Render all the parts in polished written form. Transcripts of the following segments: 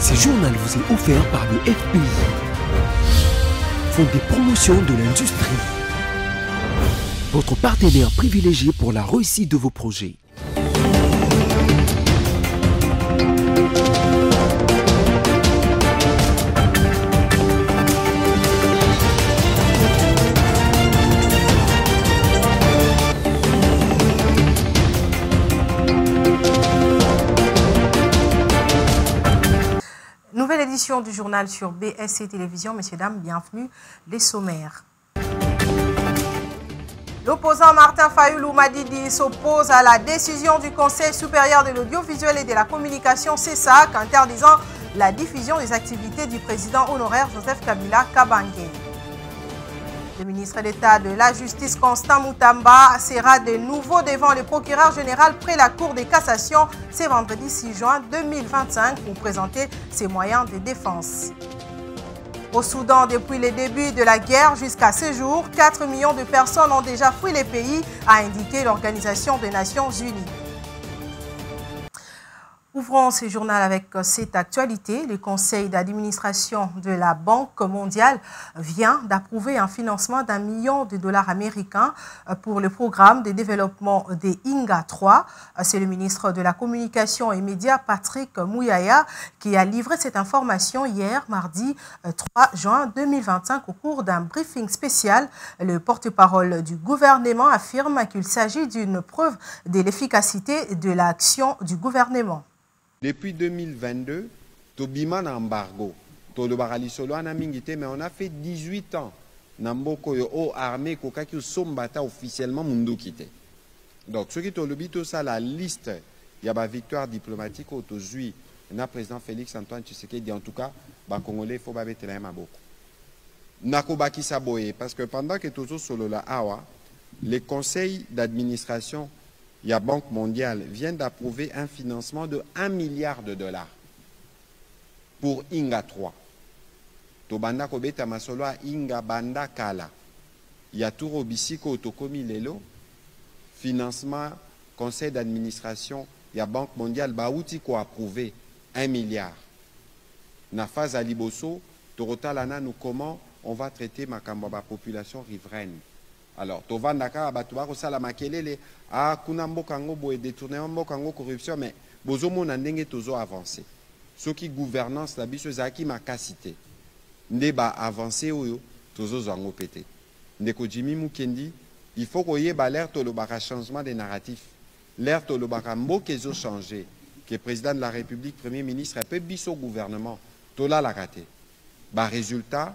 Ce journal vous est offert par le FPI, Fonds des promotions de l'industrie, votre partenaire privilégié pour la réussite de vos projets. Nouvelle édition du journal sur BSC Télévision. Messieurs, dames, bienvenue. Les sommaires. L'opposant Martin Fayoulou Madidi s'oppose à la décision du Conseil supérieur de l'audiovisuel et de la communication CESAC interdisant la diffusion des activités du président honoraire Joseph Kabila Kabange. Le ministre d'État de la Justice Constant Moutamba sera de nouveau devant le procureur général près la Cour de cassation ce vendredi 6 juin 2025 pour présenter ses moyens de défense. Au Soudan, depuis le début de la guerre jusqu'à ce jour, 4 millions de personnes ont déjà fui le pays, a indiqué l'Organisation des Nations Unies. Ouvrons ce journal avec cette actualité. Le conseil d'administration de la Banque mondiale vient d'approuver un financement d'1 million de dollars américains pour le programme de développement des INGA 3. C'est le ministre de la Communication et Médias, Patrick Mouyaya, qui a livré cette information hier, mardi 3 juin 2025, au cours d'un briefing spécial. Le porte-parole du gouvernement affirme qu'il s'agit d'une preuve de l'efficacité de l'action du gouvernement. Depuis 2022, Tobima na embargo. Mais on a fait 18 ans. Namboko yo armée kokaki sombata officiellement mundu kité. Donc ce qui tolobi tout ça la liste, il y a ba victoire diplomatique autojui. Na président Félix Antoine Tshisekedi en tout cas, ba congolais faut ba betela maboko. Nakobaki saboye parce que pendant que tozo solo la awa, les conseils d'administration la Banque mondiale vient d'approuver un financement de 1 milliard de dollars pour INGA 3. Tobanda kobeta masolo INGA banda kala. Yaturo bisiko otokomi lelo. Financement, conseil d'administration, la Banque mondiale baouti ko approuvé 1 milliard. Na phase à Liboso, Torotalana nous comment on va traiter ma population riveraine. Alors, tovandaka abatuba sala makelele a kuna mboka ngo boye détournement mboka ngo corruption mais bozomo na ndenge tozo avancer. Ce qui gouvernance la biso zaki makasité. Ndeba avancer oyo tozo zango pété. Ndeko Jimmy Mukendi, il faut koye ba l'air to le baka changement des narratifs. L'air to le baka mboka zo changer que président de la République, premier ministre peut biso gouvernement tola la raté. Ba résultat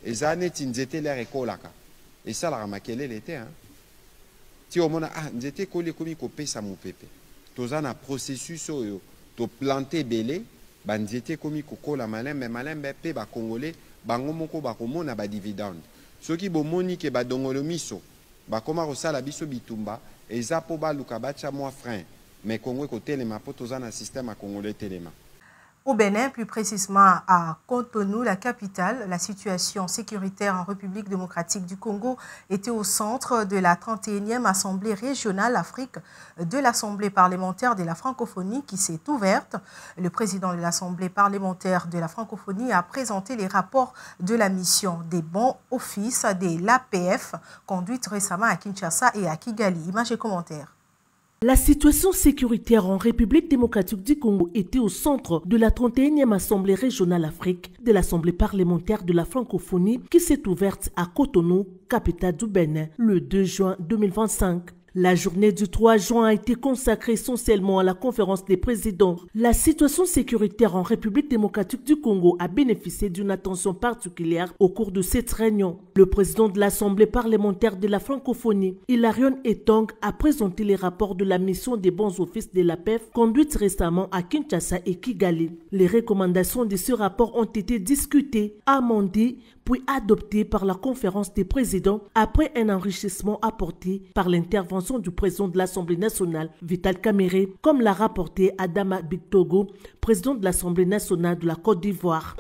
ezane tinzete l'air ekolaka. Et ça, la ramakele l'était. Si on a dit que les commis coupé ça mon pépé. Tous un processus to planter belé, banzete commis coco la malin mais malin bépé ba congolais, bango moko ba komo na ba dividende. Ceux qui bomoni ke ba dongolo miso, ba koma rosala biso bitumba, et zapo ba lukabacha moi frein. Mais Congo côté les mapo tous un système à congolais téléma. Au Bénin, plus précisément à Cotonou, la capitale, la situation sécuritaire en République démocratique du Congo était au centre de la 31e Assemblée régionale Afrique de l'Assemblée parlementaire de la francophonie qui s'est ouverte. Le président de l'Assemblée parlementaire de la francophonie a présenté les rapports de la mission des bons offices de l'APF conduite récemment à Kinshasa et à Kigali. Images et commentaires. La situation sécuritaire en République démocratique du Congo était au centre de la 31e Assemblée régionale Afrique de l'Assemblée parlementaire de la francophonie qui s'est ouverte à Cotonou, capitale du Bénin, le 2 juin 2025. La journée du 3 juin a été consacrée essentiellement à la conférence des présidents. La situation sécuritaire en République démocratique du Congo a bénéficié d'une attention particulière au cours de cette réunion. Le président de l'Assemblée parlementaire de la francophonie, Hilarion Etong, a présenté les rapports de la mission des bons offices de l'APF conduite récemment à Kinshasa et Kigali. Les recommandations de ce rapport ont été discutées, amendées, puis adoptées par la conférence des présidents après un enrichissement apporté par l'intervention du président de l'Assemblée nationale, Vital Kamerhe, comme l'a rapporté Adama Bictogo, président de l'Assemblée nationale de la Côte d'Ivoire.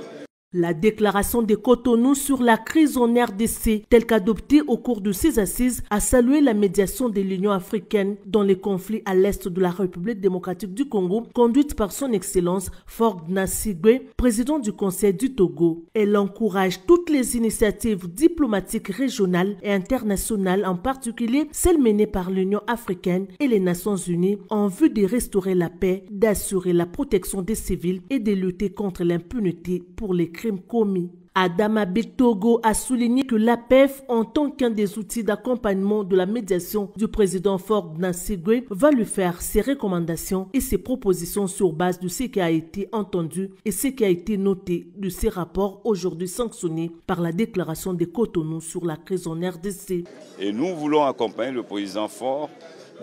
La déclaration de Cotonou sur la crise en RDC, telle qu'adoptée au cours de ces assises, a salué la médiation de l'Union africaine dans les conflits à l'est de la République démocratique du Congo, conduite par son Excellence Faure Gnassingbé, président du Conseil du Togo. Elle encourage toutes les initiatives diplomatiques régionales et internationales, en particulier celles menées par l'Union africaine et les Nations unies, en vue de restaurer la paix, d'assurer la protection des civils et de lutter contre l'impunité pour les crimes commis. Adama Bitogo a souligné que l'APF, en tant qu'un des outils d'accompagnement de la médiation du président Faure Gnassingbé, va lui faire ses recommandations et ses propositions sur base de ce qui a été entendu et ce qui a été noté de ces rapports aujourd'hui sanctionnés par la déclaration de Cotonou sur la crise en RDC. Et nous voulons accompagner le président Faure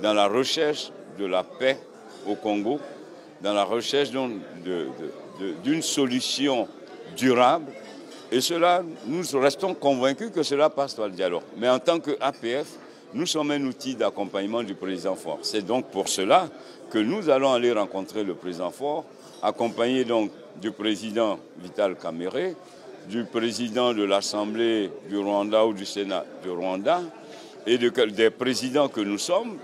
dans la recherche de la paix au Congo, dans la recherche d'une solution durable. Et cela, nous restons convaincus que cela passe par le dialogue. Mais en tant qu'APF, nous sommes un outil d'accompagnement du président Faure. C'est donc pour cela que nous allons aller rencontrer le président Faure, accompagné donc du président Vital Kamerhe, du président de l'Assemblée du Rwanda ou du Sénat du Rwanda, et des présidents que nous sommes,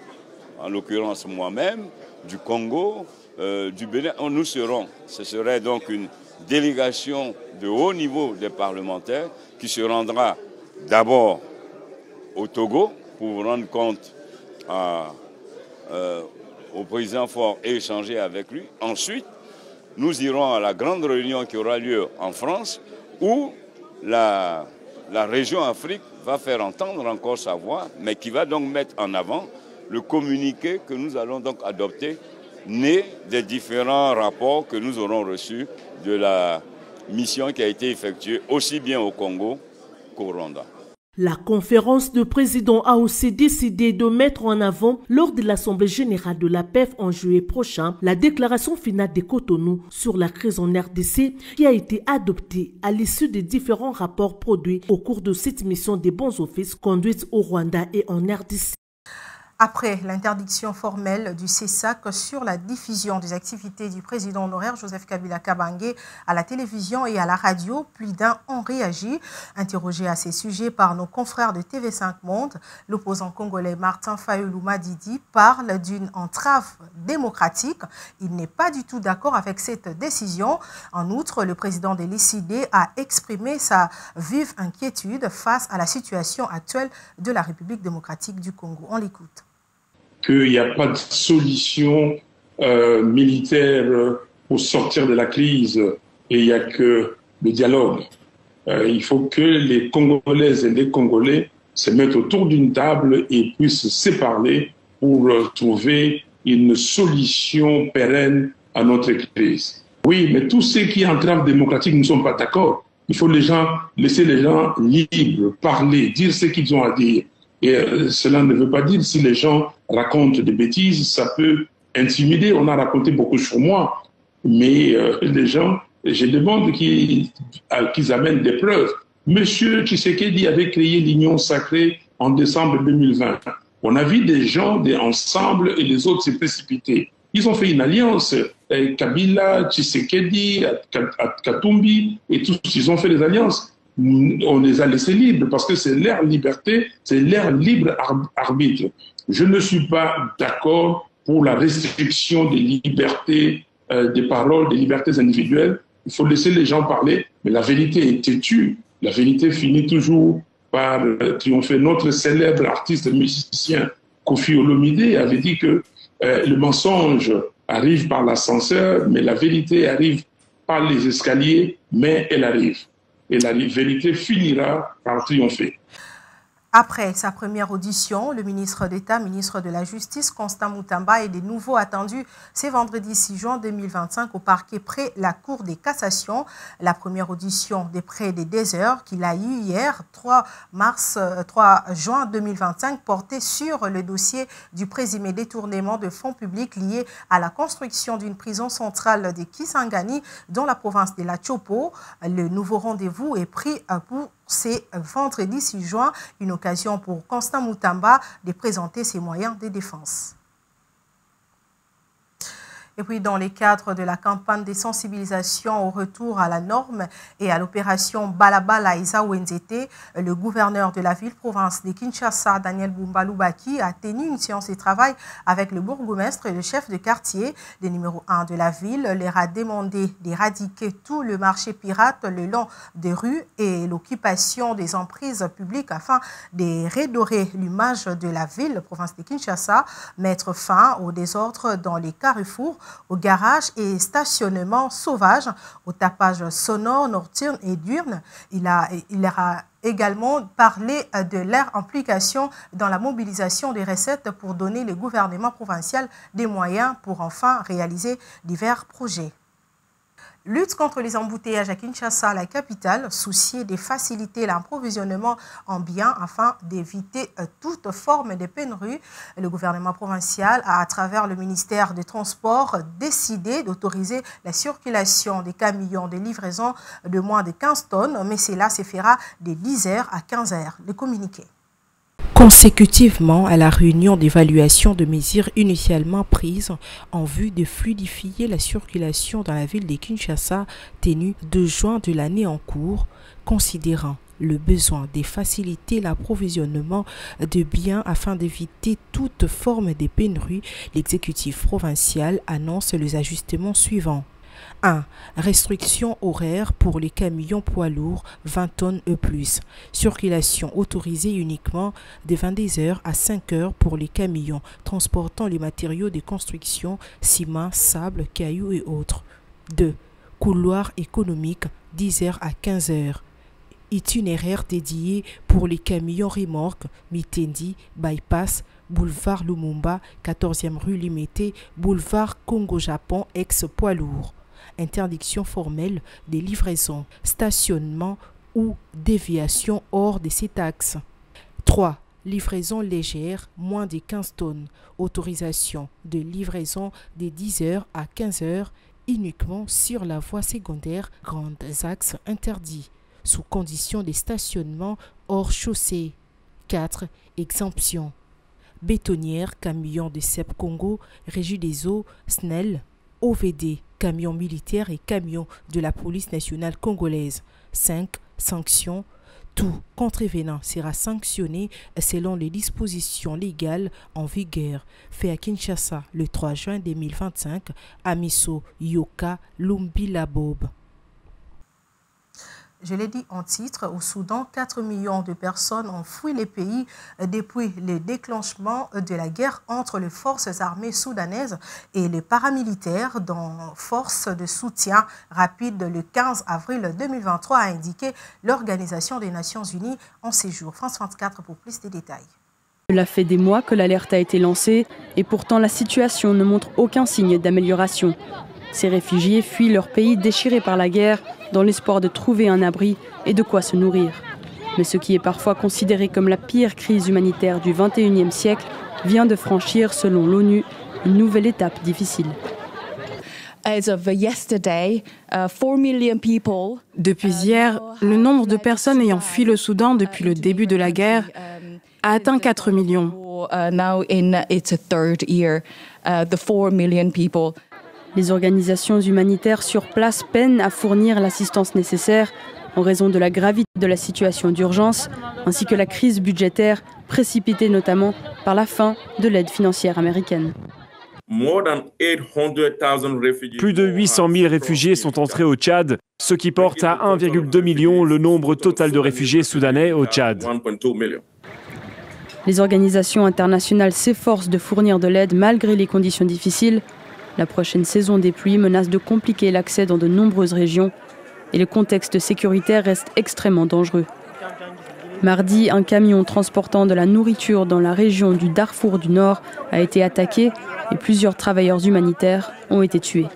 en l'occurrence moi-même, du Congo, du Bénin. Nous serons. Ce serait donc une délégation de haut niveau des parlementaires qui se rendra d'abord au Togo pour rendre compte au président Faure et échanger avec lui. Ensuite, nous irons à la grande réunion qui aura lieu en France où la région Afrique va faire entendre encore sa voix, mais qui va donc mettre en avant le communiqué que nous allons donc adopter, né des différents rapports que nous aurons reçus de la mission qui a été effectuée aussi bien au Congo qu'au Rwanda. La conférence de présidents a aussi décidé de mettre en avant, lors de l'Assemblée générale de l'APF en juillet prochain, la déclaration finale de Cotonou sur la crise en RDC qui a été adoptée à l'issue des différents rapports produits au cours de cette mission des bons offices conduite au Rwanda et en RDC. Après l'interdiction formelle du CESAC sur la diffusion des activités du président honoraire Joseph Kabila Kabange à la télévision et à la radio, plus d'un ont réagi. Interrogé à ces sujets par nos confrères de TV5 Monde, l'opposant congolais Martin Fayulu Madidi parle d'une entrave démocratique. Il n'est pas du tout d'accord avec cette décision. En outre, le président de l'ICD a exprimé sa vive inquiétude face à la situation actuelle de la République démocratique du Congo. On l'écoute. Qu'il n'y a pas de solution militaire pour sortir de la crise et il n'y a que le dialogue. Il faut que les Congolaises et les Congolais se mettent autour d'une table et puissent se parler pour trouver une solution pérenne à notre crise. Oui, mais tous ceux qui entravent démocratique ne sont pas d'accord. Il faut laisser les gens libres, parler, dire ce qu'ils ont à dire. Et cela ne veut pas dire si les gens racontent des bêtises, ça peut intimider. On a raconté beaucoup sur moi, mais les gens, je demande qu'ils amènent des preuves. Monsieur Tshisekedi avait créé l'Union sacrée en décembre 2020. On a vu des gens ensemble et les autres s'est précipités. Ils ont fait une alliance. Kabila, Tshisekedi, Katumbi et tous, ils ont fait des alliances. On les a laissés libres parce que c'est leur liberté, c'est leur libre arbitre. Je ne suis pas d'accord pour la restriction des libertés des paroles, des libertés individuelles. Il faut laisser les gens parler, mais la vérité est têtue. La vérité finit toujours par triompher. Notre célèbre artiste musicien Koffi Olomide avait dit que le mensonge arrive par l'ascenseur, mais la vérité arrive par les escaliers, mais elle arrive. Et la vérité finira par triompher. Après sa première audition, le ministre d'État, ministre de la Justice, Constant Mutamba, est de nouveau attendu ce vendredi 6 juin 2025 au parquet près la Cour des cassations. La première audition de près de 2 heures qu'il a eue hier, 3 juin 2025, portait sur le dossier du présumé détournement de fonds publics lié à la construction d'une prison centrale de Kisangani dans la province de la Chopo. Le nouveau rendez-vous est pris pour c'est vendredi 6 juin, une occasion pour Constant Mutamba de présenter ses moyens de défense. Et puis, dans le cadre de la campagne de sensibilisation au retour à la norme et à l'opération Balabala Isa Wenzete, le gouverneur de la ville-province de Kinshasa, Daniel Bumba-Lubaki, a tenu une séance de travail avec le bourgmestre et le chef de quartier des numéro 1 de la ville. Leur a demandé d'éradiquer tout le marché pirate le long des rues et l'occupation des emprises publiques afin de redorer l'image de la ville, province de Kinshasa, mettre fin au désordre dans les carrefours, aux garages et stationnements sauvages, au tapage sonore, nocturne et diurne. Il leur a également parlé de leur implication dans la mobilisation des recettes pour donner le gouvernement provincial des moyens pour enfin réaliser divers projets. Lutte contre les embouteillages à Kinshasa, la capitale, souciée de faciliter l'approvisionnement en biens afin d'éviter toute forme de pénurie. Le gouvernement provincial a, à travers le ministère des Transports, décidé d'autoriser la circulation des camions de livraison de moins de 15 tonnes, mais cela se fera de 10h à 15h. Le communiqué. Consécutivement à la réunion d'évaluation de mesures initialement prises en vue de fluidifier la circulation dans la ville de Kinshasa, tenue 2 juin de l'année en cours, considérant le besoin de faciliter l'approvisionnement de biens afin d'éviter toute forme de pénurie, l'exécutif provincial annonce les ajustements suivants. 1. Restriction horaire pour les camions poids lourds 20 tonnes et plus. Circulation autorisée uniquement de 22h à 5h pour les camions transportant les matériaux de construction, ciment, sable, cailloux et autres. 2. Couloir économique 10h à 15h. Itinéraire dédié pour les camions remorques Mitendi, Bypass, boulevard Lumumba, 14e rue Limité, boulevard Congo-Japon, ex-poids lourd. Interdiction formelle des livraisons, stationnement ou déviation hors de ces taxes. 3. Livraison légère, moins de 15 tonnes. Autorisation de livraison de 10h à 15h uniquement sur la voie secondaire, grands axes interdits, sous condition de stationnement hors chaussée. 4. Exemption. Bétonnière, camion de CEP Congo, Régie des eaux, SNEL, OVD, camions militaires et camions de la police nationale congolaise. 5. Sanctions. Tout contrevenant sera sanctionné selon les dispositions légales en vigueur. Fait à Kinshasa le 3 juin 2025, Amiso Yoka Lumbilabob. Je l'ai dit en titre, au Soudan, 4 millions de personnes ont fui le pays depuis le déclenchement de la guerre entre les forces armées soudanaises et les paramilitaires dans force de soutien rapide le 15 avril 2023, a indiqué l'Organisation des Nations Unies en séjour. France 24 pour plus de détails. Cela fait des mois que l'alerte a été lancée et pourtant la situation ne montre aucun signe d'amélioration. Ces réfugiés fuient leur pays déchiré par la guerre dans l'espoir de trouver un abri et de quoi se nourrir. Mais ce qui est parfois considéré comme la pire crise humanitaire du XXIe siècle vient de franchir, selon l'ONU, une nouvelle étape difficile. Depuis hier, le nombre de personnes ayant fui le Soudan depuis le début de la guerre a atteint 4 millions. Les organisations humanitaires sur place peinent à fournir l'assistance nécessaire en raison de la gravité de la situation d'urgence ainsi que la crise budgétaire précipitée notamment par la fin de l'aide financière américaine. Plus de 800 000 réfugiés sont entrés au Tchad, ce qui porte à 1,2 million le nombre total de réfugiés soudanais au Tchad. Les organisations internationales s'efforcent de fournir de l'aide malgré les conditions difficiles. La prochaine saison des pluies menace de compliquer l'accès dans de nombreuses régions et le contexte sécuritaire reste extrêmement dangereux. Mardi, un camion transportant de la nourriture dans la région du Darfour du Nord a été attaqué et plusieurs travailleurs humanitaires ont été tués.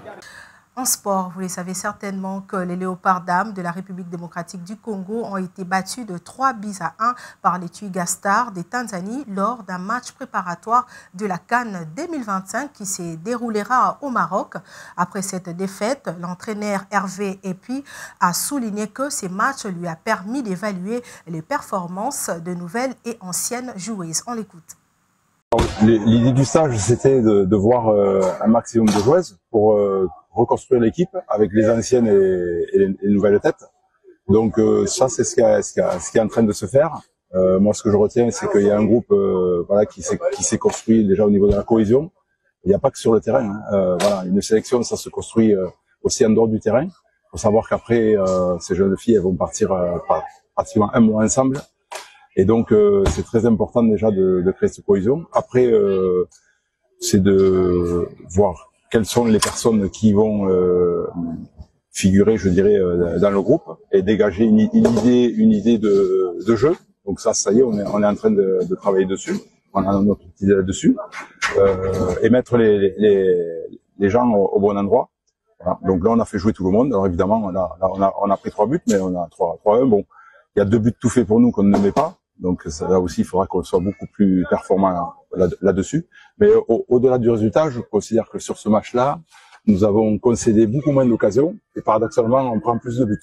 En sport, vous le savez certainement que les Léopards dames de la République démocratique du Congo ont été battus de 3-1 par les Twiga Stars de Tanzanie lors d'un match préparatoire de la CAN 2025 qui se déroulera au Maroc. Après cette défaite, l'entraîneur Hervé Epi a souligné que ces matchs lui a permis d'évaluer les performances de nouvelles et anciennes joueuses. On l'écoute. L'idée du stage, c'était de voir un maximum de joueuses pour reconstruire l'équipe avec les anciennes et les nouvelles têtes. Donc ça, c'est ce qui est en train de se faire. Moi, ce que je retiens, c'est qu'il y a un groupe voilà, qui s'est construit déjà au niveau de la cohésion. Il n'y a pas que sur le terrain. Hein. Voilà, une sélection, ça se construit aussi en dehors du terrain. Il faut savoir qu'après, ces jeunes filles, elles vont partir pratiquement un mois ensemble. Et donc, c'est très important déjà de créer cette cohésion. Après, c'est de voir quelles sont les personnes qui vont figurer, je dirais, dans le groupe et dégager une idée de jeu. Donc ça y est, on est en train de travailler dessus. On a notre petite idée là-dessus. Et mettre les gens au bon endroit. Voilà. Donc là, on a fait jouer tout le monde. Alors évidemment, on a pris 3 buts, mais on a 3-1. Bon, il y a 2 buts tout faits pour nous qu'on ne met pas. Donc là aussi, il faudra qu'on soit beaucoup plus performant là-dessus. Mais au-delà du résultat, je considère que sur ce match-là, nous avons concédé beaucoup moins d'occasions et paradoxalement, on prend plus de buts.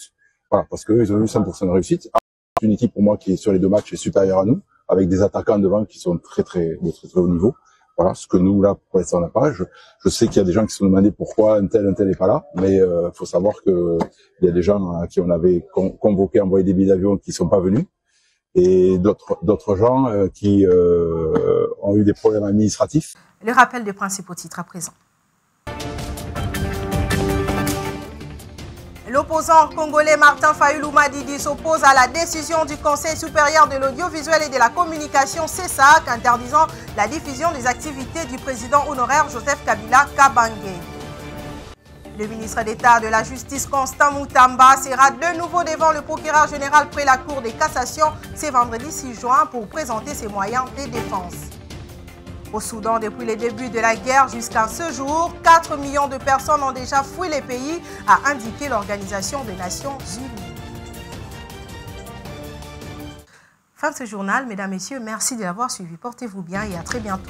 Voilà, parce qu'eux, ils ont eu 100% de réussite. C'est une équipe pour moi qui est sur les 2 matchs est supérieure à nous, avec des attaquants devant qui sont de très haut niveau. Voilà, ce que nous là pour l'instant on n'a pas. Je sais qu'il y a des gens qui se sont demandé pourquoi un tel n'est pas là, mais faut savoir que il y a des gens à qui on avait convoqué, envoyé des billets d'avion qui sont pas venus. Et d'autres gens qui ont eu des problèmes administratifs. Le rappel des principaux titres à présent. L'opposant congolais Martin Fayulu Madidi s'oppose à la décision du Conseil supérieur de l'audiovisuel et de la communication CESAC interdisant la diffusion des activités du président honoraire Joseph Kabila Kabange. Le ministre d'État de la Justice Constant Moutamba sera de nouveau devant le procureur général près la Cour de cassation ce vendredi 6 juin pour présenter ses moyens de défense. Au Soudan, depuis le début de la guerre jusqu'à ce jour, 4 millions de personnes ont déjà fui les pays, a indiqué l'Organisation des Nations Unies. Fin de ce journal, mesdames, messieurs, merci de l'avoir suivi. Portez-vous bien et à très bientôt.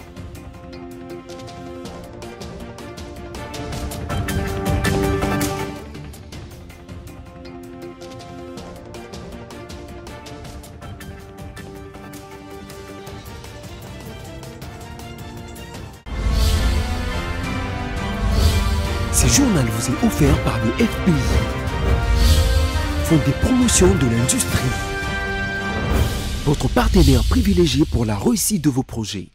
Ce journal vous est offert par le FPI, Fonds des promotions de l'industrie, votre partenaire privilégié pour la réussite de vos projets.